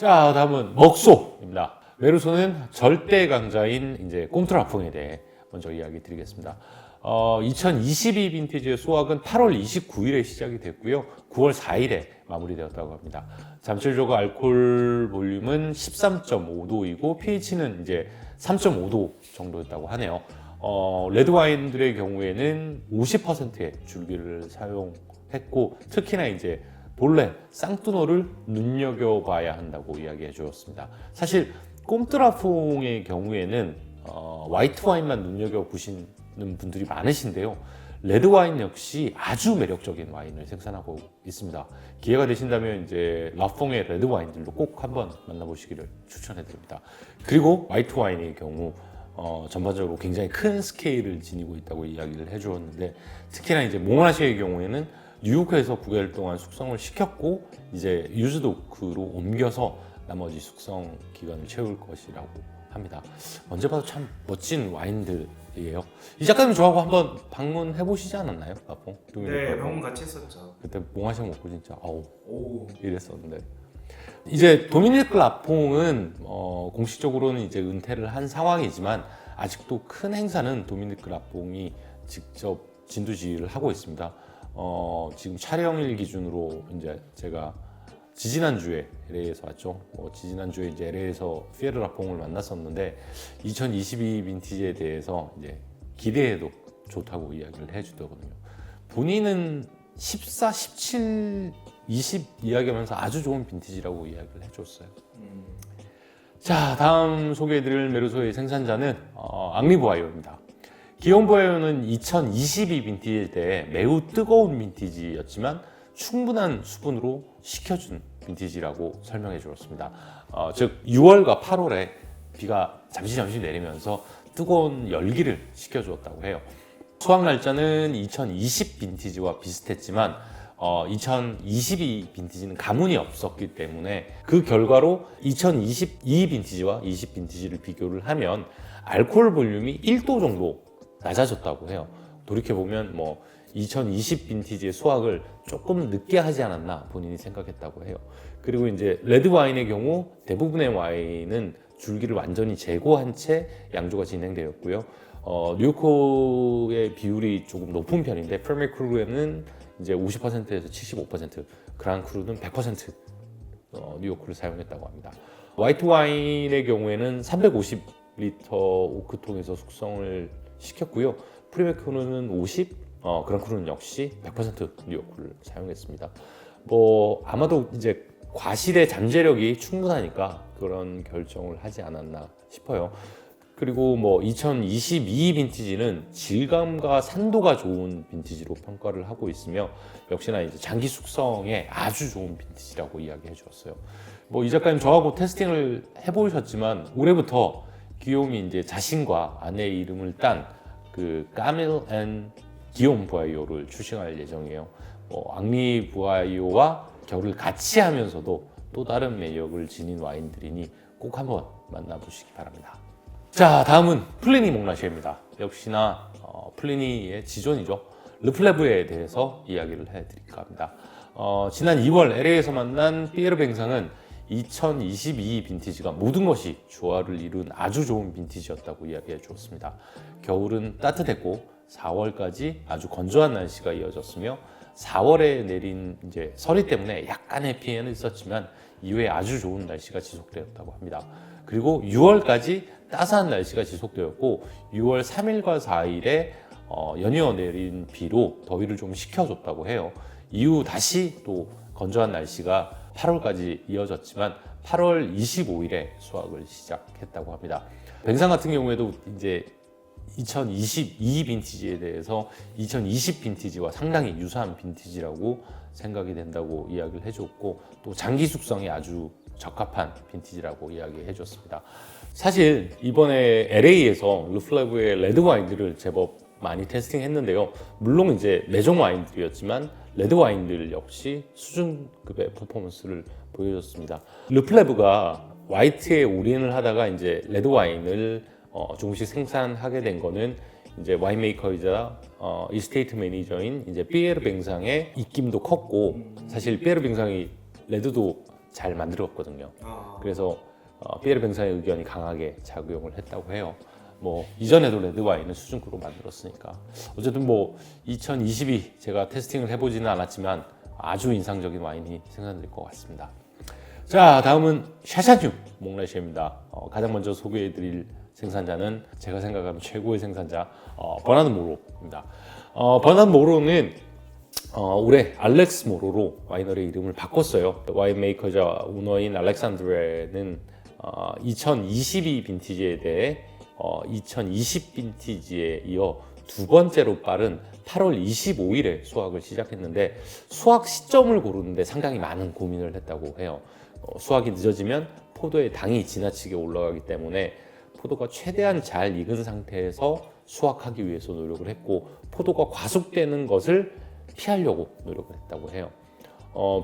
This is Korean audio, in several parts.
자, 다음은 먹소입니다. 메르소는 절대 강자인 이제 꼼트라퐁에 대해 먼저 이야기 드리겠습니다. 2022 빈티지의 수확은 8월 29일에 시작이 됐고요. 9월 4일에 마무리되었다고 합니다. 잠실조가 알코올 볼륨은 13.5도이고 pH는 이제 3.5도 정도였다고 하네요. 레드 와인들의 경우에는 50%의 줄기를 사용했고 특히나 이제 볼렌, 쌍뚜노를 눈여겨봐야 한다고 이야기해 주었습니다. 사실 꼼트라퐁의 경우에는 화이트 와인만 눈여겨보시는 분들이 많으신데요. 레드 와인 역시 아주 매력적인 와인을 생산하고 있습니다. 기회가 되신다면 이제 라퐁의 레드 와인들도 꼭 한번 만나보시기를 추천해 드립니다. 그리고 화이트 와인의 경우 전반적으로 굉장히 큰 스케일을 지니고 있다고 이야기를 해주었는데 특히나 이제 몽라시의 경우에는 뉴요크에서 9개월 동안 숙성을 시켰고 이제 유즈도크로 옮겨서 나머지 숙성 기간을 채울 것이라고 합니다. 언제 봐도 참 멋진 와인들이에요. 이 작가님 저하고 한번 방문해 보시지 않았나요? 라퐁? 네, 방문 같이 했었죠. 그때 몽아시아 먹고 진짜 오. 이랬었는데 이제 도미니크 라퐁은 공식적으로는 이제 은퇴를 한 상황이지만 아직도 큰 행사는 도미니크 라퐁이 직접 진두지휘를 하고 있습니다. 지금 촬영일 기준으로 이제 제가 지지난주에 LA에서 왔죠. 지지난주에 이제 LA에서 피에르 라퐁을 만났었는데 2022 빈티지에 대해서 이제 기대해도 좋다고 이야기를 해주더거든요. 본인은 14, 17, 20 이야기하면서 아주 좋은 빈티지라고 이야기를 해줬어요. 자, 다음 소개해드릴 메르소의 생산자는 앙리부아이오입니다. 기욤부아이오는 2022 빈티지 때 매우 뜨거운 빈티지였지만 충분한 수분으로 식혀준 빈티지라고 설명해 주었습니다. 즉 6월과 8월에 비가 잠시 내리면서 뜨거운 열기를 식혀주었다고 해요. 수확 날짜는 2020 빈티지와 비슷했지만 2022 빈티지는 가문이 없었기 때문에 그 결과로 2022 빈티지와 20 빈티지를 비교를 하면 알코올 볼륨이 1도 정도 낮아졌다고 해요. 돌이켜보면 2020 빈티지의 수확을 조금 늦게 하지 않았나 본인이 생각했다고 해요. 그리고 이제 레드 와인의 경우 대부분의 와인은 줄기를 완전히 제거한 채 양조가 진행되었고요. 뉴요크의 비율이 조금 높은 편인데 프리미엄 크루에는 이제 50%에서 75%, 그랑 크루는 100% 뉴요크를 사용했다고 합니다. 화이트 와인의 경우에는 350리터 오크통에서 숙성을 시켰고요. 프리미엄 크루는 50, 그랑 크루는 역시 100% 뉴요크를 사용했습니다. 아마도 이제 과실의 잠재력이 충분하니까 그런 결정을 하지 않았나 싶어요. 그리고 2022 빈티지는 질감과 산도가 좋은 빈티지로 평가를 하고 있으며 역시나 이제 장기 숙성에 아주 좋은 빈티지라고 이야기해 주었어요. 이 작가님 저하고 테스팅을 해보셨지만 올해부터 기욤이 이제 자신과 아내의 이름을 딴 그 까밀 앤 기욤 부아이오를 출시할 예정이에요. 앙리 부아이오와 결을 같이 하면서도 또 다른 매력을 지닌 와인들이니 꼭 한번 만나보시기 바랍니다. 자, 다음은 플리니 몽라시입니다. 역시나 플리니의 지존이죠. 르플레브에 대해서 이야기를 해드릴까 합니다. 지난 2월 LA에서 만난 피에르 뱅상은 2022 빈티지가 모든 것이 조화를 이룬 아주 좋은 빈티지였다고 이야기해 주었습니다. 겨울은 따뜻했고 4월까지 아주 건조한 날씨가 이어졌으며 4월에 내린 이제 서리 때문에 약간의 피해는 있었지만 이후에 아주 좋은 날씨가 지속되었다고 합니다. 그리고 6월까지 따스한 날씨가 지속되었고 6월 3일과 4일에 연이어 내린 비로 더위를 좀 식혀줬다고 해요. 이후 다시 또 건조한 날씨가 8월까지 이어졌지만 8월 25일에 수확을 시작했다고 합니다. 뱅상 같은 경우에도 이제 2022 빈티지에 대해서 2020 빈티지와 상당히 유사한 빈티지라고 생각이 된다고 이야기를 해줬고 또 장기 숙성이 아주 적합한 빈티지라고 이야기해 줬습니다. 사실 이번에 LA에서 르플레브의 레드 와인들을 제법 많이 테스팅했는데요. 물론 이제 매종 와인들이었지만 레드 와인들 역시 수준급의 퍼포먼스를 보여줬습니다. 르플레브가 화이트에 올인을 하다가 이제 레드 와인을 조금씩 생산하게 된 거는 이제 와인메이커이자 이스테이트 매니저인 이제 피에르 뱅상의 입김도 컸고 사실 피에르 뱅상이 레드도 잘 만들었거든요. 아, 그래서 피에르 뱅사의 의견이 강하게 작용을 했다고 해요. 뭐 이전에도 레드 와인을 수준급으로 만들었으니까 어쨌든 뭐 2022 제가 테스팅을 해보지는 않았지만 아주 인상적인 와인이 생산될 것 같습니다. 자, 다음은 샤샤뉴 몽라쉐입니다. 가장 먼저 소개해드릴 생산자는 제가 생각하는 최고의 생산자 버나드 모로입니다. 버나드 모로는 올해 알렉스 모로로 와이너리 이름을 바꿨어요. 와인 메이커자 오너인 알렉산드레는 2022 빈티지에 대해 2020 빈티지에 이어 두 번째로 빠른 8월 25일에 수확을 시작했는데 수확 시점을 고르는데 상당히 많은 고민을 했다고 해요. 수확이 늦어지면 포도의 당이 지나치게 올라가기 때문에 포도가 최대한 잘 익은 상태에서 수확하기 위해서 노력을 했고 포도가 과숙되는 것을 피하려고 노력을 했다고 해요.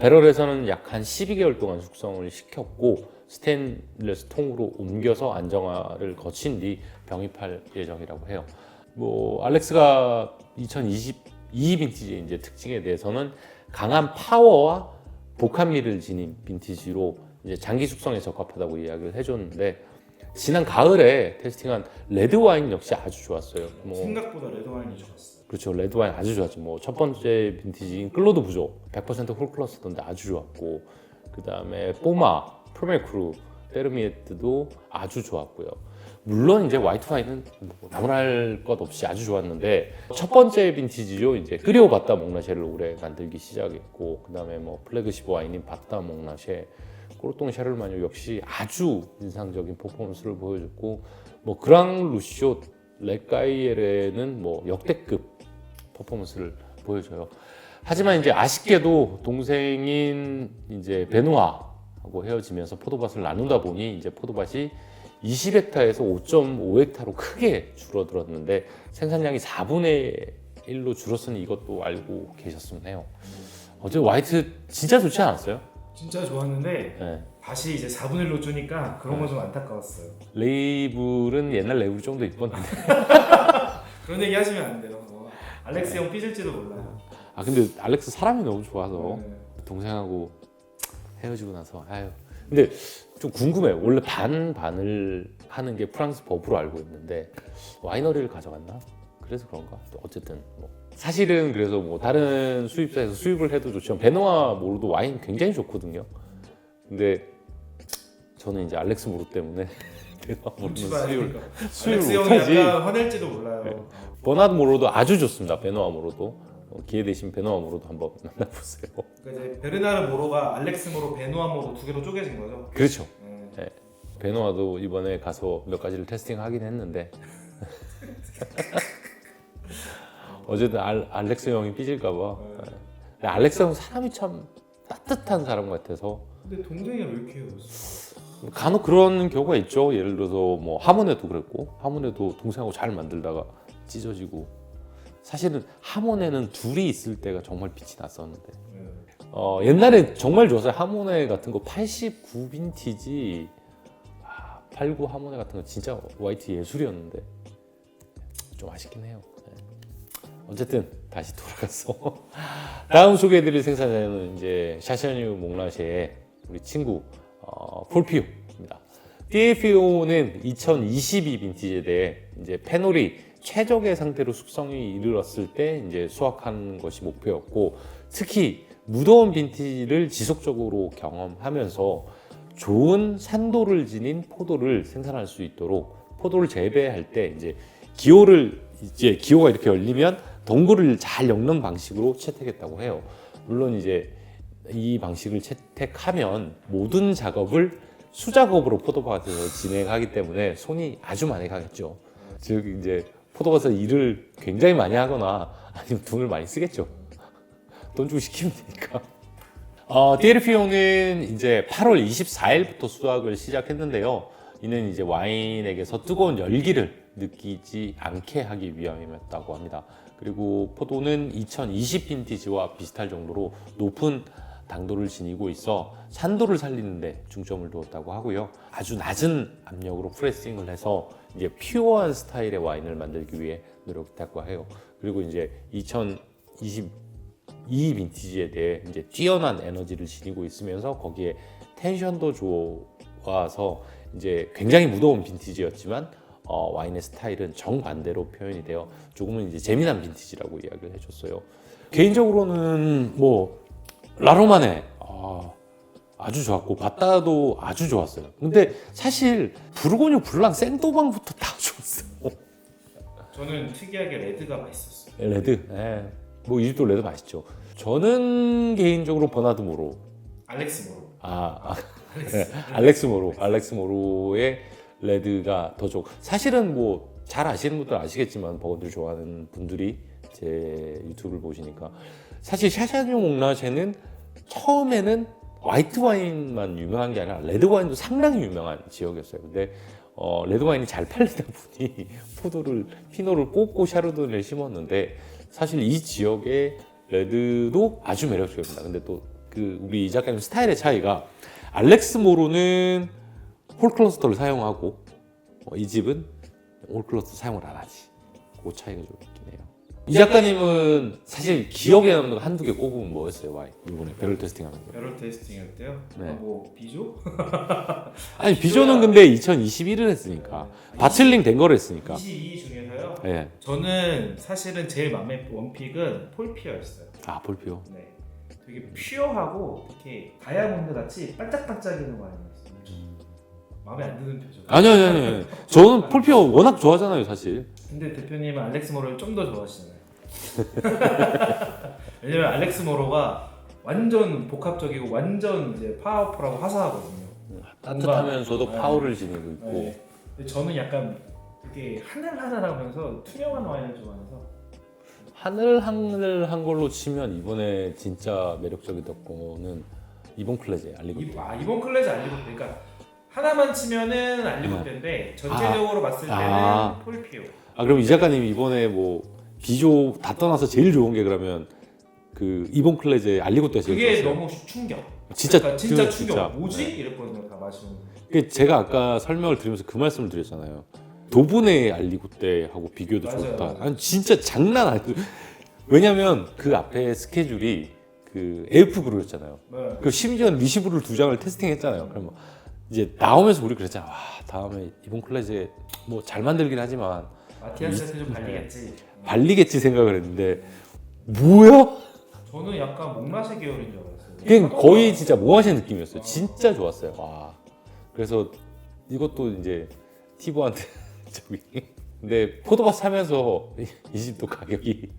배럴에서는 약 한 12개월 동안 숙성을 시켰고 스테인리스 통으로 옮겨서 안정화를 거친 뒤 병입할 예정이라고 해요. 뭐 알렉스가 2022 빈티지의 이제 특징에 대해서는 강한 파워와 복합미를 지닌 빈티지로 이제 장기 숙성에 적합하다고 이야기를 해줬는데 지난 가을에 테스팅한 레드 와인 역시 아주 좋았어요. 뭐 생각보다 레드 와인이 좋았어. 그렇죠. 레드 와인 아주 좋았죠. 뭐 첫 번째 빈티지인 클로드 부족 100% 홀클러스던데 아주 좋았고 그 다음에 뽀마, 프메크루, 페르미에트도 아주 좋았고요. 물론 이제 화이트 와인은 뭐 나무랄 것 없이 아주 좋았는데 첫 번째 빈티지죠. 이제 끓여봤다 몽라쉐를 올해 만들기 시작했고 그 다음에 뭐 플래그십 와인인 바따 몽라쉐, 꼬르똥 샤를마뇨 역시 아주 인상적인 퍼포먼스를 보여줬고 뭐 그랑 루시오 레카이에레는 뭐 역대급 퍼포먼스를 보여줘요. 하지만 이제 아쉽게도 동생인 이제 베누아하고 헤어지면서 포도밭을 나누다 보니 이제 포도밭이 20헥타에서 5.5헥타로 크게 줄어들었는데 생산량이 4분의 1로 줄었으니 이것도 알고 계셨으면 해요. 어제 화이트 진짜 좋지 않았어요? 진짜 좋았는데 네. 다시 이제 4분의 1로 주니까 그런 건 좀 안타까웠어요. 레이블은 옛날 레이블이 좀 더 이뻤는데. 그런 얘기 하시면 안 돼요. 알렉스 형 삐질지도 몰라요. 아 근데 알렉스 사람이 너무 좋아서 네. 동생하고 헤어지고 나서 아유. 근데 좀 궁금해요. 원래 반반을 하는 게 프랑스 법으로 알고 있는데 와이너리를 가져갔나? 그래서 그런가? 어쨌든 뭐 사실은 그래서 뭐 다른 수입사에서 수입을 해도 좋지만 베노아 모르도 와인 굉장히 좋거든요. 근데 저는 이제 알렉스 모르 때문에 베노아 모르는 수입을 알렉스 형이 못하지. 약간 화낼지도 몰라요. 네. 버나드 모로도 아주 좋습니다. 베노아 모로도 기회 되시면 베노아 모로도 한번 만나보세요. 그러니까 이제 베르나르 모로가 알렉스 모로, 베누아 모로 두 개로 쪼개진 거죠. 그렇죠. 네. 네. 베노아도 이번에 가서 몇 가지를 테스팅하긴 했는데 어쨌든 알렉스 형이 삐질까봐. 네. 알렉스 형 사람이 참 따뜻한 사람 같아서 근데 동생이 왜 이렇게 해요? 간혹 그런 경우가 있죠. 예를 들어서 뭐 하모네도 그랬고 하모네도 동생하고 잘 만들다가 찢어지고 사실은 하모네는 둘이 있을 때가 정말 빛이 났었는데 옛날에 정말 좋았어요. 하모네 같은 거 89 빈티지 89 하모네 같은 거 진짜 화이트 예술이었는데 좀 아쉽긴 해요. 네. 어쨌든 다시 돌아가서 다음 소개해드릴 생산자는 이제 샤샤뉴 몽라쉐의 우리 친구 폴피오입니다. TFO는 2022 빈티지에 대해 이제 페놀이 최적의 상태로 숙성이 이르렀을 때 이제 수확하는 것이 목표였고 특히 무더운 빈티지를 지속적으로 경험하면서 좋은 산도를 지닌 포도를 생산할 수 있도록 포도를 재배할 때 이제 기호가 이렇게 열리면 덩굴을 잘 엮는 방식으로 채택했다고 해요. 물론 이제 이 방식을 채택하면 모든 작업을 수작업으로 포도밭에서 진행하기 때문에 손이 아주 많이 가겠죠. 즉 이제 포도밭에서 일을 굉장히 많이 하거나 아니면 돈을 많이 쓰겠죠. 돈 주고 시키면 되니까. 디에르피옹은 이제 8월 24일부터 수확을 시작했는데요. 이는 이제 와인에게서 뜨거운 열기를 느끼지 않게 하기 위함이었다고 합니다. 그리고 포도는 2020 빈티지와 비슷할 정도로 높은 당도를 지니고 있어 산도를 살리는 데 중점을 두었다고 하고요. 아주 낮은 압력으로 프레싱을 해서 이제 퓨어한 스타일의 와인을 만들기 위해 노력했다고 해요. 그리고 이제 2020 이 빈티지에 대해 이제 뛰어난 에너지를 지니고 있으면서 거기에 텐션도 좋아서 이제 굉장히 무더운 빈티지였지만 와인의 스타일은 정반대로 표현이 되어 조금은 이제 재미난 빈티지라고 이야기를 해줬어요. 개인적으로는 뭐 라로마네 아주 좋았고 바따도 아주 좋았어요. 근데 사실 부르고뉴 블랑 생도방부터 다 좋았어요. 저는 특이하게 레드가 맛있었어요. 레드, 뭐 이 집도 레드 맛있죠. 저는 개인적으로 버나드 모로, 알렉스 모로. 알렉스 모로의 레드가 더 좋고, 사실은 뭐 잘 아시는 분들 아시겠지만 버거드를 좋아하는 분들이 제 유튜브를 보시니까 사실 샤샤뇽 몽라쉐는 처음에는 화이트 와인만 유명한 게 아니라 레드 와인도 상당히 유명한 지역이었어요. 근데 레드 와인이 잘 팔리다 보니 피노를 뽑고 샤르도네를 심었는데, 사실 이 지역의 레드도 아주 매력적입니다. 근데 또 그 우리 이 작가님 스타일의 차이가, 알렉스 모로는 홀 클러스터를 사용하고 이 집은 홀 클러스터 사용을 안 하지. 그 차이가 좀 있긴 해요. 이 작가님은 사실 기억에 남는 거 한두 개 꼽으면 뭐였어요? 와인 이번에 배럴 테스팅 하는 거. 배럴 테이스팅 할 때요? 네. 뭐 비조? 아니 비조는 근데 2021을 했으니까 바틀링 된 거를 했으니까. 22 중에서요? 네. 저는 사실은 제일 맘에 원픽은 폴피어였어요. 아 볼피오. 네. 되게 퓨어하고 이렇게 다이아몬드 같이 반짝반짝이는 와인이었어요. 마음에 안 드는 표정. 아니. 저는 폴피오 워낙 좋아하잖아요, 사실. 근데 대표님은 알렉스 모로를 좀 더 좋아하시잖아요. 왜냐면 알렉스 모로가 완전 복합적이고 완전 이제 파워풀하고 화사하거든요. 따뜻하면서도 뭔가, 파워를 지니고 있고. 네. 근데 저는 약간 되게 하늘하늘하면서 투명한 와인을 좋아해서. 하늘하늘한 걸로 치면 이번에 진짜 매력적이던 거는 이번 클레제 알리고. 이번 클래즈 알리고떼. 그러니까 하나만 치면은 알리고떼인데 전체적으로 봤을 때는 폴피오. 그럼 이 작가님 이번에 뭐 비조 다 떠나서 제일 좋은 게 그러면 그 이번 클레제 알리고떼 제일 그게 좋았어요? 너무 충격. 진짜 그러니까 진짜 그 충격. 진짜. 뭐지? 네. 이랬거든요. 다 마시면. 제가 아까 설명을 드리면서 그 말씀을 드렸잖아요. 도분의 알리고떼하고 비교도 맞아요, 좋다. 맞아요. 아니 진짜 장난 아니에요. 왜냐면 그 앞에 스케줄이 그 AF 그룹이었잖아요. 네. 그 심지어 리시브를 2장을 테스팅했잖아요. 그럼 이제 나오면서 우리 그랬잖아. 와 다음에 이번 클래제 뭐 잘 만들긴 하지만 마티아스한테 좀 발리겠지. 발리겠지 생각을 했는데 뭐야? 저는 약간 몽라쉐 계열인 줄 알았어요. 그냥 거의 진짜 모아시 느낌이었어요. 진짜 좋았어요. 와. 그래서 이것도 이제 티보한테 저기 근데 포도밭 사면서 이 집도 가격이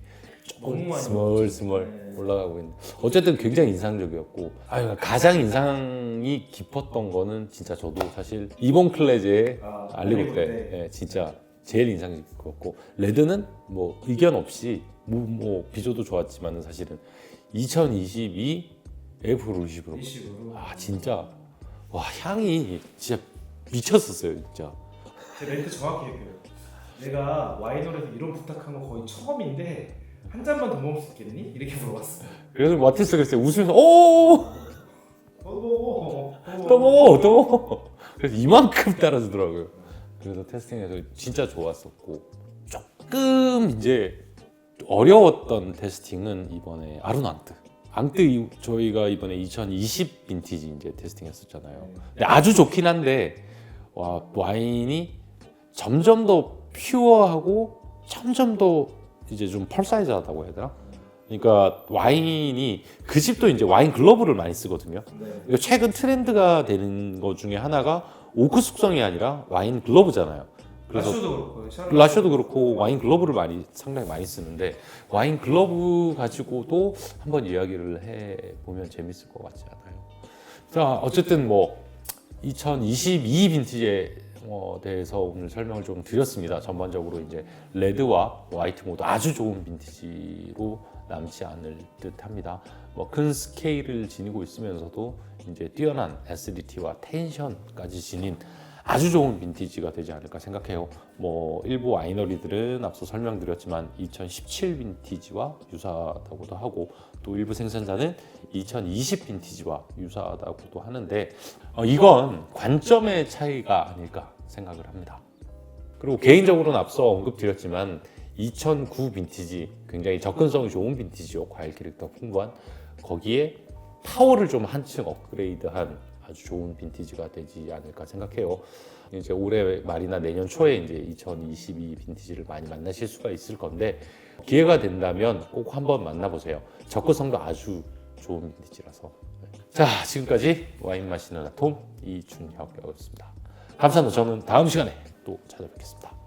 너무 많이 스멀 네. 올라가고 있는데 어쨌든 굉장히 인상적이었고 가장 인상이 깊었던 거는 진짜 저도 사실 이번 클레제의 알리고떼 예, 진짜 제일 인상 깊었고, 레드는 뭐 의견 없이 뭐 비조도 좋았지만은 사실은 2022 에프 루시브로 리시브로. 진짜 와 향이 진짜 미쳤었어요 진짜. 제 멘트 정확히 얘기해요. 내가 와이너에서 이런 부탁한 거 거의 처음인데 한 잔만 더 먹을 수 있겠니? 이렇게 물어봤어요. 그래서 마티스 그랬어요. 웃으면서 오 또 먹어. 그래서 이만큼 따라주더라고요. 그래서 테스팅에서 진짜 좋았었고, 조금 이제 어려웠던 테스팅은 이번에 아루난트. 앙트 저희가 이번에 2020 빈티지 이제 테스팅했었잖아요. 근데 아주 좋긴 한데 와인이 점점 더 퓨어하고 점점 더 이제 좀 펄사이즈하다고 해야 되나? 그러니까 와인이 그 집도 이제 와인 글러브를 많이 쓰거든요. 네. 최근 트렌드가 되는 것 중에 하나가 오크 숙성이 아니라 와인 글러브잖아요. 그래서 라쇼도 그렇고 와인 글러브를 상당히 많이 쓰는데, 와인 글러브 가지고도 한번 이야기를 해 보면 재밌을 것 같지 않아요? 자, 어쨌든 뭐 2022 빈티지에 대해서 오늘 설명을 좀 드렸습니다. 전반적으로 이제 레드와 화이트 모두 아주 좋은 빈티지로 남지 않을 듯합니다. 뭐 큰 스케일을 지니고 있으면서도 이제 뛰어난 애시디티와 텐션까지 지닌 아주 좋은 빈티지가 되지 않을까 생각해요. 뭐 일부 와이너리들은 앞서 설명드렸지만 2017 빈티지와 유사하다고도 하고, 또 일부 생산자는 2020 빈티지와 유사하다고도 하는데 이건 관점의 차이가 아닐까 생각을 합니다. 그리고 개인적으로는 앞서 언급드렸지만 2009 빈티지, 굉장히 접근성이 좋은 빈티지요. 과일 캐릭터 풍부한, 거기에 파워를 좀 한층 업그레이드한 아주 좋은 빈티지가 되지 않을까 생각해요. 이제 올해 말이나 내년 초에 이제 2022 빈티지를 많이 만나실 수가 있을 건데, 기회가 된다면 꼭 한번 만나보세요. 접근성도 아주 좋은 빈티지라서. 자, 지금까지 와인 마시는 아톰 이준혁이었습니다. 감사합니다. 저는 다음 시간에 또 찾아뵙겠습니다.